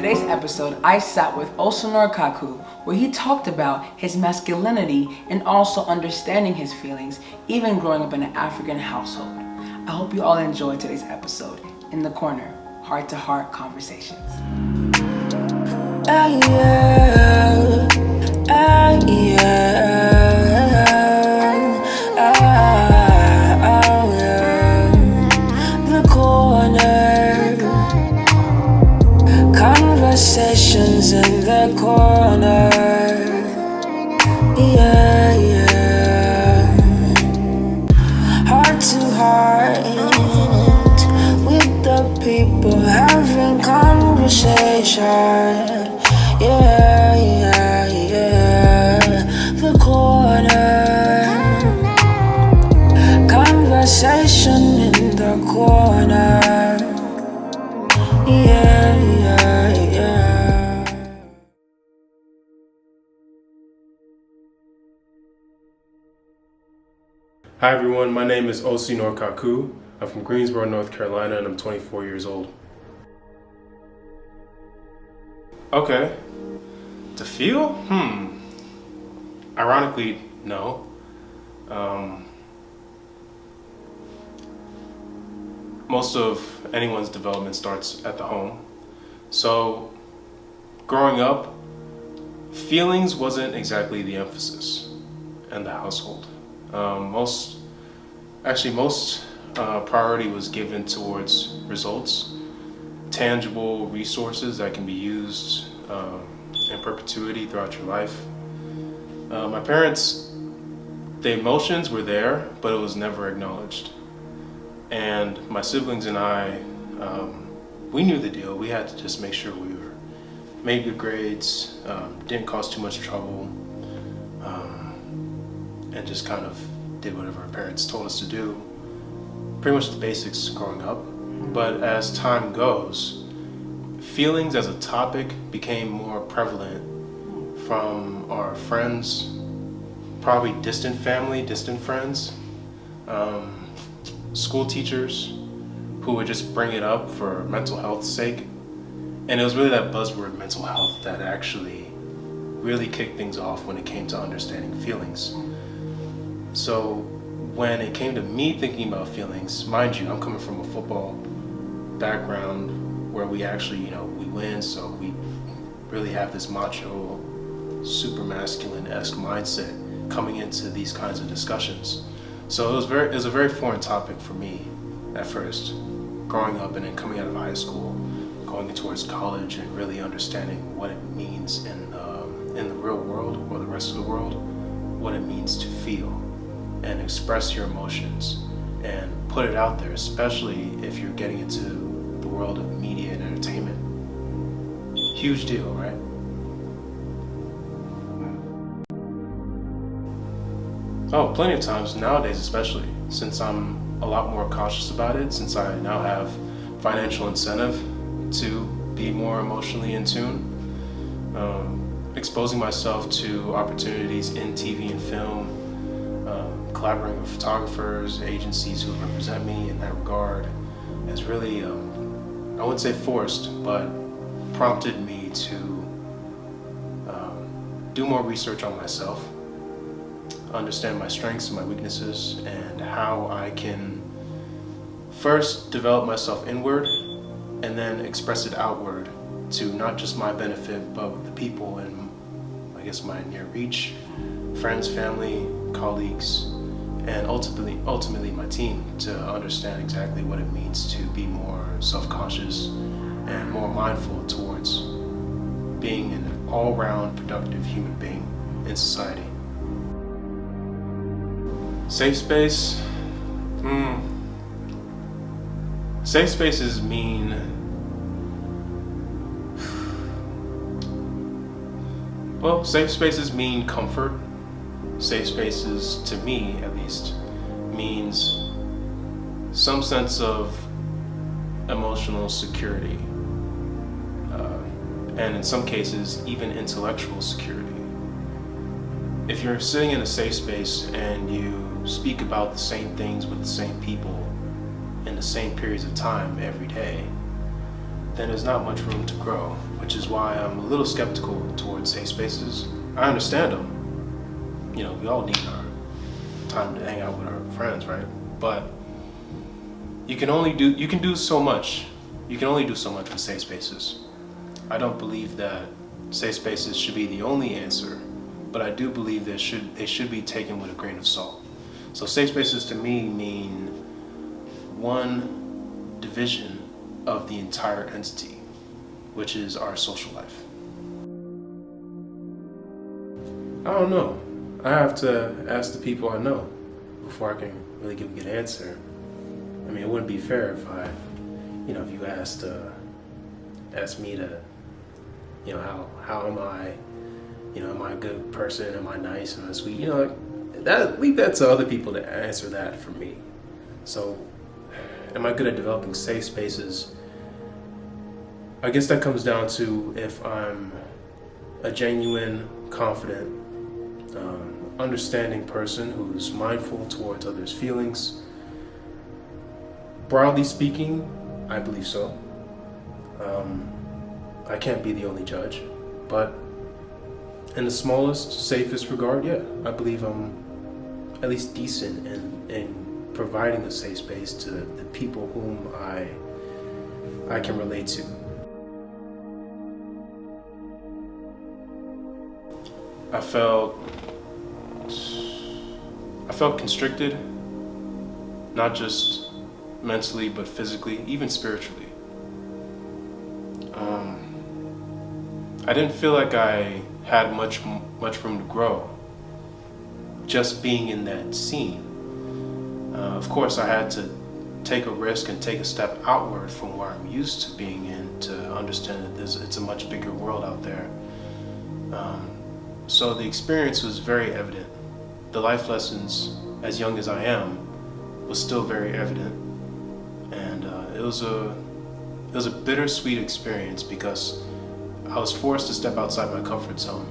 today's episode, I sat with Osinor Kakhu, where he talked about his masculinity and also understanding his feelings, even growing up in an African household. I hope you all enjoyed today's episode. In the Corner, heart-to-heart conversations. The Corner, conversations in the corner. Heart to heart with the people having conversation. The Corner, conversation in the corner. Hi everyone, my name is Osinor Kakhu. I'm from Greensboro, North Carolina, and I'm 24 years old. Okay. To feel? Ironically, no. Most of anyone's development starts at the home. So, growing up, feelings wasn't exactly the emphasis in the household. Most priority was given towards results, tangible resources that can be used in perpetuity throughout your life. My parents, the emotions were there, but it was never acknowledged. And my siblings and I, we knew the deal. We had to just make sure we made good grades, didn't cause too much trouble, and just kind of did whatever our parents told us to do. Pretty much the basics growing up. But as time goes, feelings as a topic became more prevalent from our friends, probably distant family, distant friends, school teachers who would just bring it up for mental health's sake. And it was really that buzzword mental health that actually really kicked things off when it came to understanding feelings. So when it came to me thinking about feelings, mind you, I'm coming from a football background where we actually, we win, so we really have this macho, super masculine-esque mindset coming into these kinds of discussions. So it was a very foreign topic for me at first, growing up and then coming out of high school, going towards college and really understanding what it means in the real world or the rest of the world, what it means to feel and express your emotions and put it out there, especially if you're getting into the world of media and entertainment. Huge deal, right? Oh, plenty of times nowadays, especially since I'm a lot more cautious about it, since I now have financial incentive to be more emotionally in tune, exposing myself to opportunities in TV and film, collaborating with photographers, agencies who represent me in that regard has really, I wouldn't say forced, but prompted me to do more research on myself, understand my strengths and my weaknesses, and how I can first develop myself inward and then express it outward to not just my benefit, but the people in, I guess, my near reach, friends, family, colleagues, and ultimately my team, to understand exactly what it means to be more self-conscious and more mindful towards being an all-round productive human being in society. Safe space? Safe spaces mean safe spaces mean comfort. Safe spaces, to me at least, means some sense of emotional security, and in some cases, even intellectual security. If you're sitting in a safe space and you speak about the same things with the same people in the same periods of time every day, then there's not much room to grow. which is why I'm a little skeptical towards safe spaces. I understand them. You know, we all need our time to hang out with our friends, right? But you can do so much. You can only do so much with safe spaces. I don't believe that safe spaces should be the only answer, but I do believe they should be taken with a grain of salt. So safe spaces to me mean one division of the entire entity, which is our social life. I don't know. I have to ask the people I know before I can really give a good answer. I mean, it wouldn't be fair if if you asked me to, how am I, am I a good person? Am I nice? Am I sweet? Leave that to other people to answer that for me. So, am I good at developing safe spaces? I guess that comes down to if I'm a genuine, confident, understanding person who's mindful towards others' feelings. Broadly speaking, I believe so. I can't be the only judge, but in the smallest, safest regard, yeah, I believe I'm at least decent in providing a safe space to the people whom I can relate to. I felt constricted, not just mentally, but physically, even spiritually. I didn't feel like I had much room to grow just being in that scene. Of course, I had to take a risk and take a step outward from where I'm used to being in to understand that it's a much bigger world out there. So the experience was very evident. The life lessons, as young as I am, was still very evident. And it was a bittersweet experience because I was forced to step outside my comfort zone,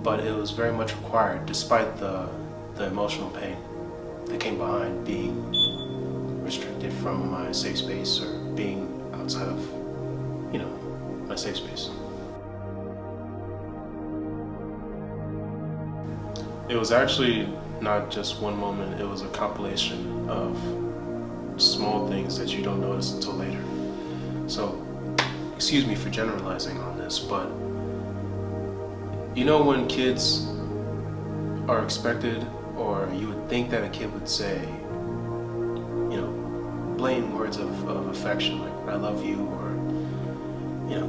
but it was very much required despite the emotional pain that came behind being restricted from my safe space or being outside of, my safe space. It was actually not just one moment, it was a compilation of small things that you don't notice until later. So, excuse me for generalizing on this, but when kids are expected, or you would think that a kid would say, blatant words of affection, like I love you, or,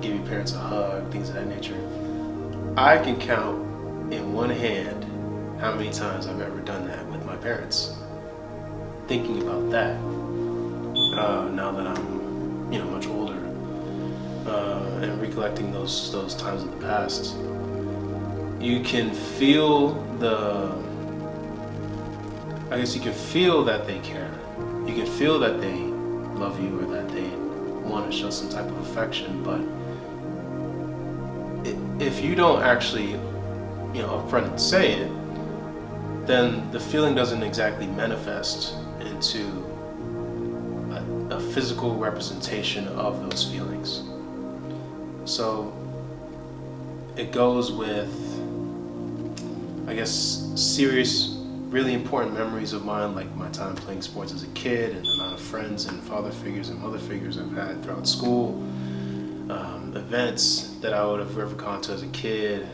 give your parents a hug, things of that nature. I can count in one hand how many times I've ever done that with my parents. Thinking about that, now that I'm, much older, and recollecting those times in the past, you can feel you can feel that they care. You can feel that they love you or that they want to show some type of affection, but if you don't actually, upfront and say it, then the feeling doesn't exactly manifest into a physical representation of those feelings. So it goes with, I guess, serious, really important memories of mine, like my time playing sports as a kid and the amount of friends and father figures and mother figures I've had throughout school, events that I would have ever gone to as a kid.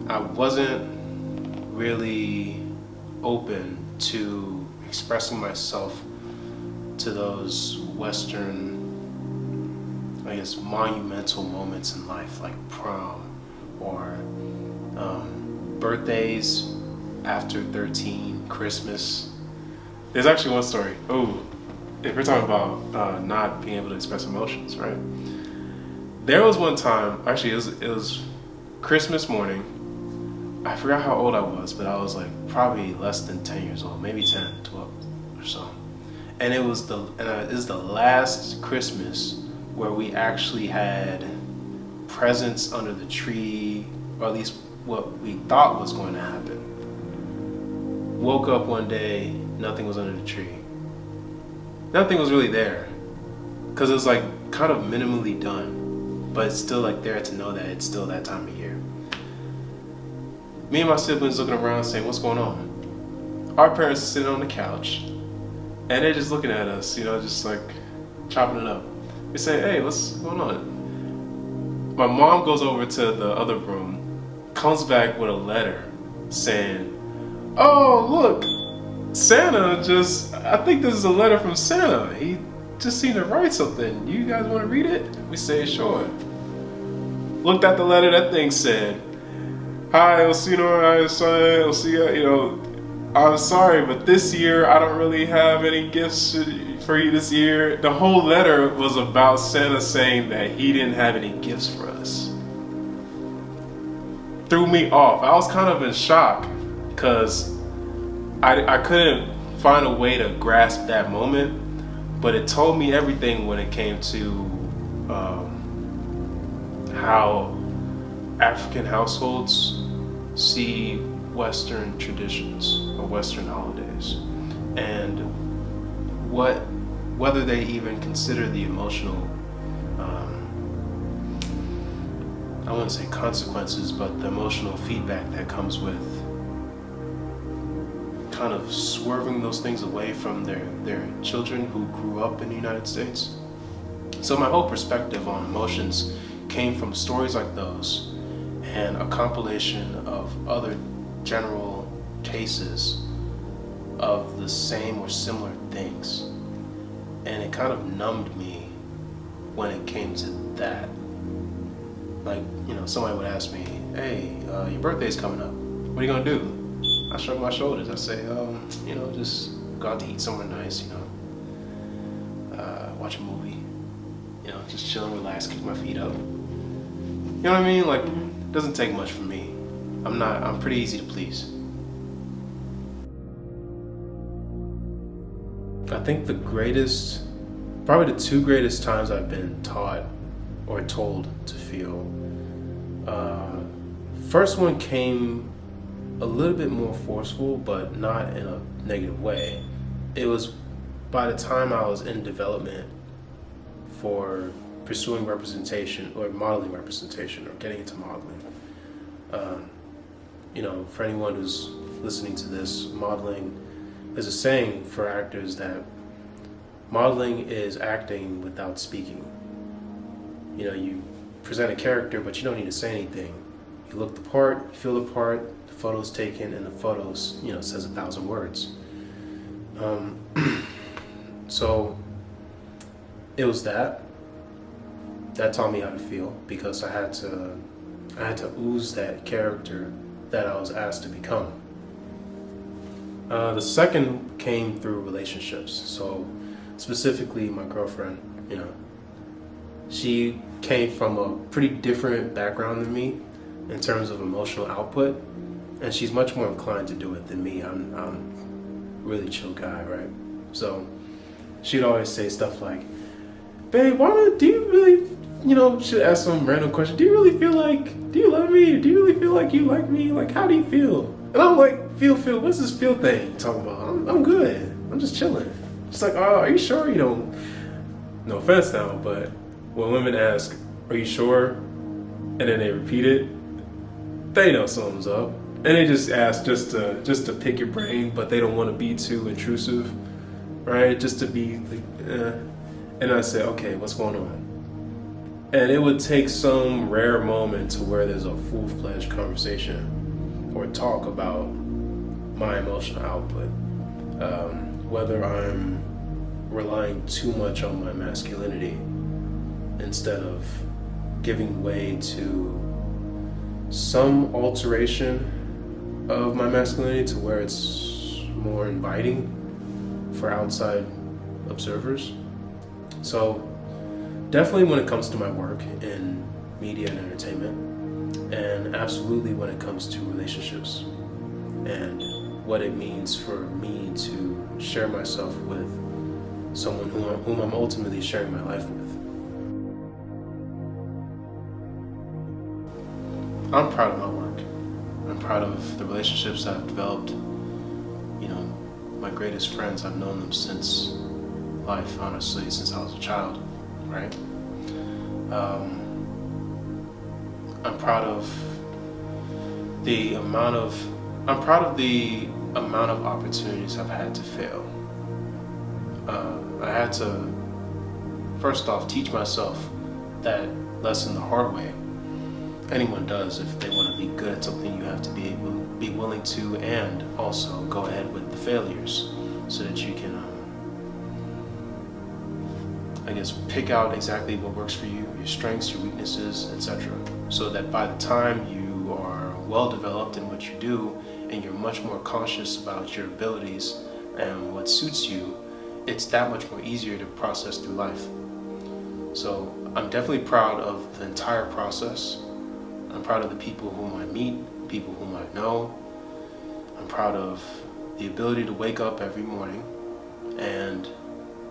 I wasn't really open to expressing myself to those Western, I guess, monumental moments in life, like prom or birthdays after 13, Christmas. There's actually one story. If we're talking about not being able to express emotions, right? There was one time, actually it was Christmas morning. I forgot how old I was, but I was like probably less than 10 years old, maybe 10, 12 or so. And it was the last Christmas where we actually had presents under the tree, or at least what we thought was going to happen. Woke up one day, nothing was under the tree. Nothing was really there, because it was like kind of minimally done. but it's still like there to know that it's still that time of year. Me and my siblings looking around saying, what's going on? Our parents are sitting on the couch and they're just looking at us, just like chopping it up. We say, hey, what's going on? My mom goes over to the other room, comes back with a letter saying, oh, look, I think this is a letter from Santa. He just seemed to write something. You guys want to read it? We say, sure. Looked at the letter, that thing said, hi, Osinor, I'm sorry, but this year I don't really have any gifts for you this year. The whole letter was about Santa saying that he didn't have any gifts for us. Threw me off. I was kind of in shock because I couldn't find a way to grasp that moment, but it told me everything when it came to how African households see Western traditions or Western holidays, and whether they even consider the emotional, I wouldn't say consequences, but the emotional feedback that comes with kind of swerving those things away from their children who grew up in the United States. So my whole perspective on emotions came from stories like those and a compilation of other general cases of the same or similar things. And it kind of numbed me when it came to that. Like, somebody would ask me, hey, your birthday's coming up. What are you gonna do? I shrug my shoulders. I say, just go out to eat somewhere nice, watch a movie, just chill and relax, kick my feet up. You know what I mean? Like, it doesn't take much from me. I'm pretty easy to please. I think probably the two greatest times I've been taught or told to feel. First one came a little bit more forceful, but not in a negative way. It was by the time I was in development for pursuing representation or modeling representation or getting into modeling. For anyone who's listening to this, modeling, there's a saying for actors that modeling is acting without speaking. You present a character, but you don't need to say anything. You look the part, you feel the part, the photo's taken, and the photos, says 1,000 words. So it was that taught me how to feel, because I had to ooze that character that I was asked to become. The second came through relationships. So specifically my girlfriend, she came from a pretty different background than me in terms of emotional output, and she's much more inclined to do it than me. I'm a really chill guy, right? So she'd always say stuff like, babe, do you really, she'd ask some random question. Do you really feel like, do you love me? Do you really feel like you like me? Like, how do you feel? And I'm like, feel, what's this feel thing you talking about? I'm good. I'm just chilling. She's like, oh, are you sure you don't? No offense now, but when women ask, are you sure? And then they repeat it, they know something's up. And they just ask just to pick your brain, but they don't want to be too intrusive, right? Just to be like, And I say, okay, what's going on? And it would take some rare moment to where there's a full-fledged conversation or talk about my emotional output. Whether I'm relying too much on my masculinity instead of giving way to some alteration of my masculinity to where it's more inviting for outside observers. So definitely when it comes to my work in media and entertainment, and absolutely when it comes to relationships and what it means for me to share myself with someone whom I'm ultimately sharing my life with. I'm proud of my work. I'm proud of the relationships I've developed. My greatest friends, I've known them since life, honestly, since I was a child, right? I'm proud of the amount of opportunities I've had to fail. I had to first off teach myself that lesson the hard way. Anyone does. If they want to be good at something, you have to be willing to, and also go ahead with the failures, so that you can pick out exactly what works for you, your strengths, your weaknesses, etc. So that by the time you are well developed in what you do, and you're much more conscious about your abilities and what suits you, it's that much more easier to process through life. So I'm definitely proud of the entire process. I'm proud of the people whom I meet, people whom I know. I'm proud of the ability to wake up every morning and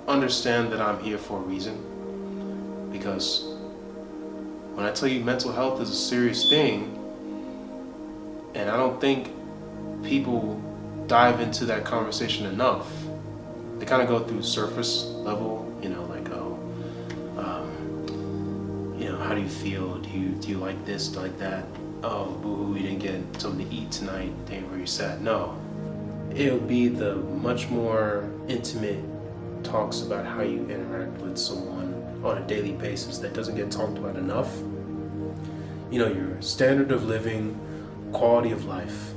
understand that I'm here for a reason. Because when I tell you mental health is a serious thing, and I don't think people dive into that conversation enough. They kind of go through surface level, how do you feel? Do you like this, do you like that? Oh, boo-hoo, you didn't get something to eat tonight. Dang, were you sad? No. It'll be the much more intimate talks about how you interact with someone on a daily basis that doesn't get talked about enough. Your standard of living, quality of life,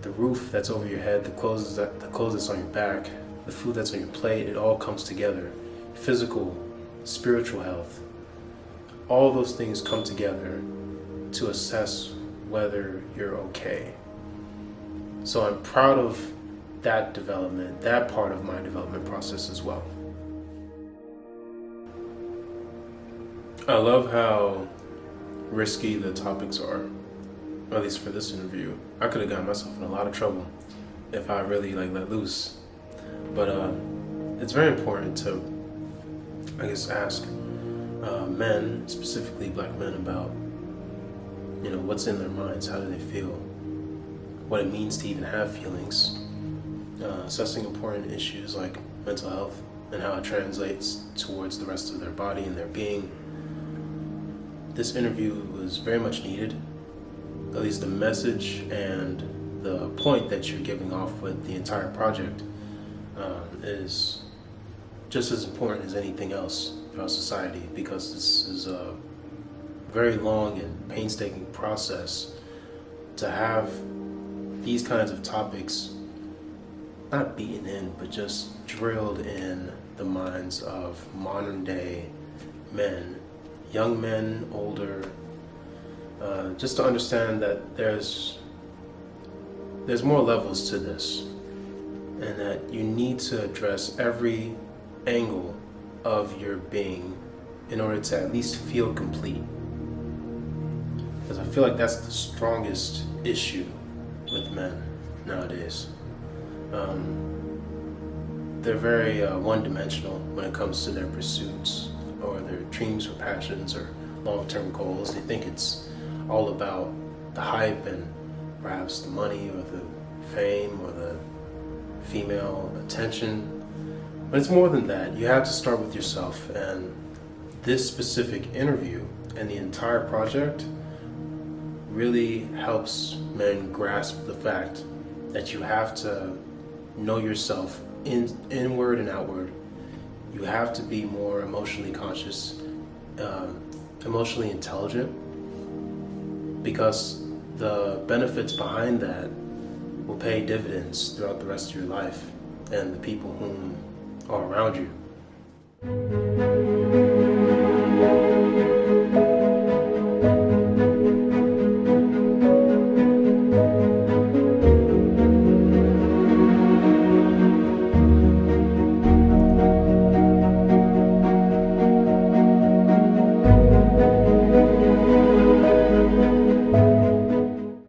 the roof that's over your head, the clothes that's on your back, the food that's on your plate, it all comes together. Physical, spiritual health, all those things come together to assess whether you're okay. So I'm proud of that development, that part of my development process as well. I love how risky the topics are, at least for this interview. I could have gotten myself in a lot of trouble if I really let loose. But it's very important to, ask men, specifically black men, about what's in their minds, how do they feel, what it means to even have feelings, assessing important issues like mental health and how it translates towards the rest of their body and their being. This interview was very much needed. At least the message and the point that you're giving off with the entire project is just as important as anything else throughout society, because this is a very long and painstaking process to have these kinds of topics not beaten in, but just drilled in the minds of modern day men, young men, older, just to understand that there's more levels to this, and that you need to address every angle of your being in order to at least feel complete. Because I feel like that's the strongest issue with men nowadays. They're very one-dimensional when it comes to their pursuits or their dreams or passions or long-term goals. They think it's all about the hype and perhaps the money or the fame or the female attention. But it's more than that. You have to start with yourself, and this specific interview and the entire project really helps men grasp the fact that you have to know yourself inward and outward. You have to be more emotionally conscious, emotionally intelligent, because the benefits behind that will pay dividends throughout the rest of your life and the people whom are around you.